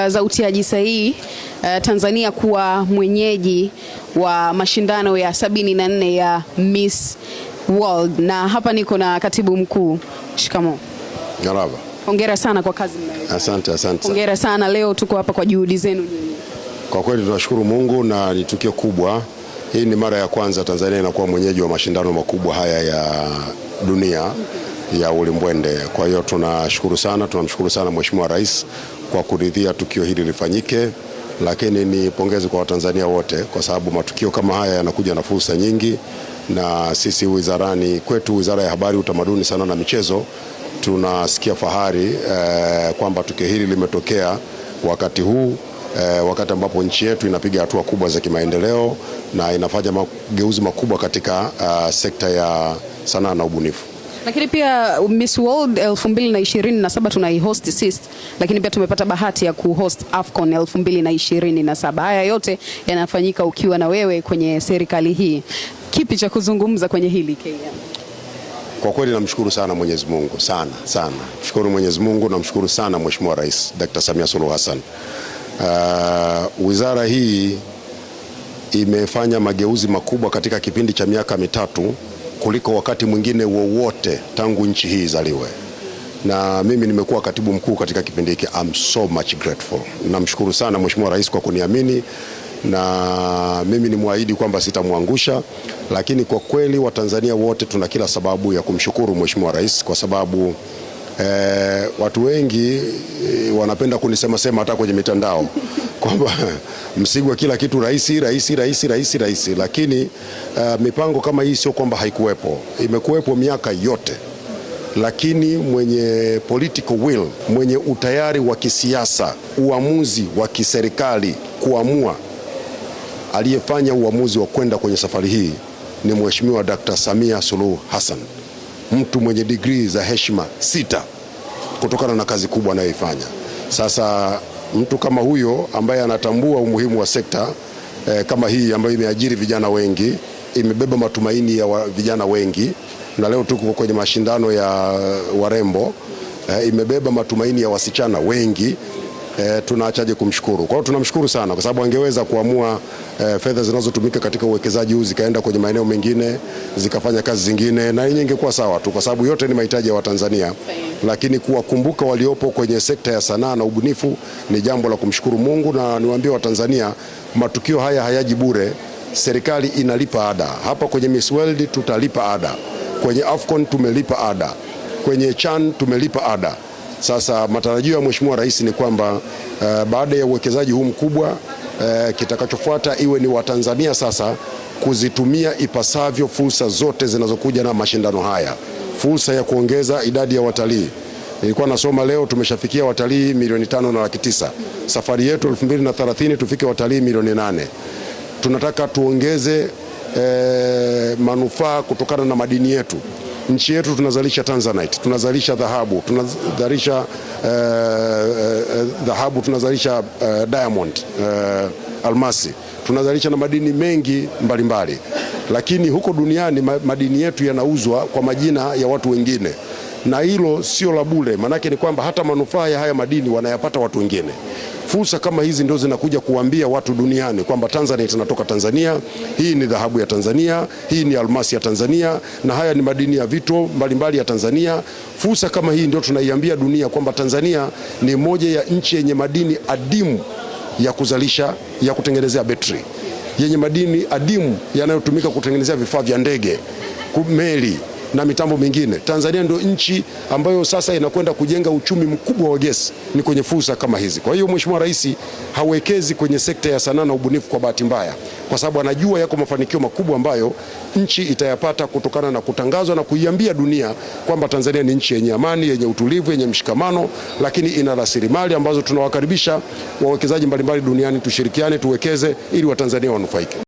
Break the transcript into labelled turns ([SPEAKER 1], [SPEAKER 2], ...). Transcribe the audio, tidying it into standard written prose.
[SPEAKER 1] za utiaji sahihi Tanzania kuwa mwenyeji wa mashindano ya 74 ya Miss World, na hapa niko na katibu mkuu. Shikamoo.
[SPEAKER 2] Marhaba.
[SPEAKER 1] Hongera sana kwa kazi mnayo.
[SPEAKER 2] Asante.
[SPEAKER 1] Hongera sana, leo tuko hapa kwa juhudi zenu nyinyi.
[SPEAKER 2] Kwa kweli tunashukuru Mungu na ni tukio kubwa. Hii ni mara ya kwanza Tanzania inakuwa mwenyeji wa mashindano makubwa haya ya dunia ya ulimbwende. Kwa hiyo tunamshukuru sana Mheshimiwa Rais kwa kuridhia tukio hili lifanyike, lakini ni pongezi kwa Watanzania wote kwa sababu matukio kama haya yanakuja na fursa nyingi, na sisi wizarani kwetu, Wizara ya Habari, Utamaduni, Sanaa na Michezo, tunasikia fahari kwamba tukio hili limetokea wakati huu, wakati ambapo nchi yetu inapiga hatua kubwa za kimaendeleo na inafanya mageuzi makubwa katika sekta ya sanaa na ubunifu.
[SPEAKER 1] Lakini pia Miss World 2027 tunaihost sisi, lakini pia tumepata bahati ya kuhost AFCON 2027. Haya yote yanafanyika ukiwa na wewe kwenye serikali hii. Kipi cha kuzungumza kwenye hili KM?
[SPEAKER 2] Kwa kweli namshukuru sana Mwenyezi Mungu, sana. Mshukuru Mwenyezi Mungu, namshukuru sana Mheshimiwa Rais Dr. Samia Suluhu Hassan. Wizara hii imefanya mageuzi makubwa katika kipindi cha miaka mitatu kuliko wakati mwingine wowote tangu nchi hii izaliwe. Na mimi nimekuwa katibu mkuu katika kipindi hiki. I'm so much grateful. Namshukuru sana Mheshimiwa Rais kwa kuniamini, na mimi nimwahidi kwamba sitamwangusha, lakini kwa kweli Watanzania wote tuna kila sababu ya kumshukuru Mheshimiwa Rais kwa sababu watu wengi wanapenda kunisema hata kwenye mitandao kwamba Msigwa kila kitu rais, lakini mipango kama hii sio kwamba haikuwepo, imekuwepo miaka yote, lakini mwenye political will, mwenye utayari wa kisiasa, uamuzi wa kiserikali kuamua, aliyefanya uamuzi wa kwenda kwenye safari hii ni Mheshimiwa Dr. Samia Suluhu Hassan, mtu mwenye degree za heshima 6 kutokana na kazi kubwa anayoifanya. Sasa mtu kama huyo ambaye anatambua umuhimu wa sekta kama hii ambayo imeajiri vijana wengi, imebeba matumaini ya vijana wengi, na leo tuko kwenye mashindano ya warembo, imebeba matumaini ya wasichana wengi, tunaachaje kumshukuru? Kwa hiyo tunamshukuru sana kwa sababu angeweza kuamua fedha zinazotumika katika uwekezaji huu zikaenda kwenye maeneo mengine, zikafanya kazi zingine, na yenyewe ingekuwa sawa tu kwa sababu yote ni mahitaji ya Watanzania. Lakini kuwakumbuka waliopo kwenye sekta ya sanaa na ubunifu ni jambo la kumshukuru Mungu, na niwaambie Watanzania matukio haya hayaji bure. Serikali inalipa ada. Hapa kwenye Miss World tutalipa ada, kwenye AFCON tumelipa ada, kwenye CHAN tumelipa ada. Sasa matarajio ya Mheshimiwa Rais ni kwamba baada ya uwekezaji huu mkubwa, kitakachofuata iwe ni Watanzania sasa kuzitumia ipasavyo fursa zote zinazokuja na mashindano haya. Fursa ya kuongeza idadi ya watalii. Nilikuwa nasoma leo tumeshafikia watalii 5.9 milioni. Safari yetu 2030 tufike watalii 8 milioni. Tunataka tuongeze manufaa kutokana na madini yetu. Nchi yetu tunazalisha Tanzanite, tunazalisha dhahabu, tunazalisha diamond, almasi, tunazalisha na madini mengi mbalimbali. Lakini huko duniani madini yetu yanauzwa kwa majina ya watu wengine, na hilo sio la bure. Manake ni kwamba hata manufaa ya haya madini wanayapata watu wengine. Fursa kama hizi ndio zinakuja kuambia watu duniani kwamba Tanzanite inatoka Tanzania, hii ni dhahabu ya Tanzania, hii ni almasi ya Tanzania, na haya ni madini ya vito mbalimbali ya Tanzania. Fursa kama hii ndio tunaiambia dunia kwamba Tanzania ni moja ya nchi yenye madini adimu ya kuzalisha, ya kutengenezea betri, yenye madini adimu yanayotumika kutengenezea vifaa vya ndege, meli na mitambo mingine. Tanzania ndio nchi ambayo sasa inakwenda kujenga uchumi mkubwa wa gesi, ni kwenye fursa kama hizi. Kwa hiyo Mheshimiwa Rais hawekezi kwenye sekta ya sanaa na ubunifu kwa bahati mbaya, kwa sababu anajua yako mafanikio makubwa ambayo nchi itayapata kutokana na kutangazwa na kuiambia dunia kwamba Tanzania ni nchi yenye amani, yenye utulivu, yenye mshikamano, lakini ina rasilimali ambazo tunawakaribisha wawekezaji mbalimbali duniani tushirikiane, tuwekeze ili Watanzania wanufaike.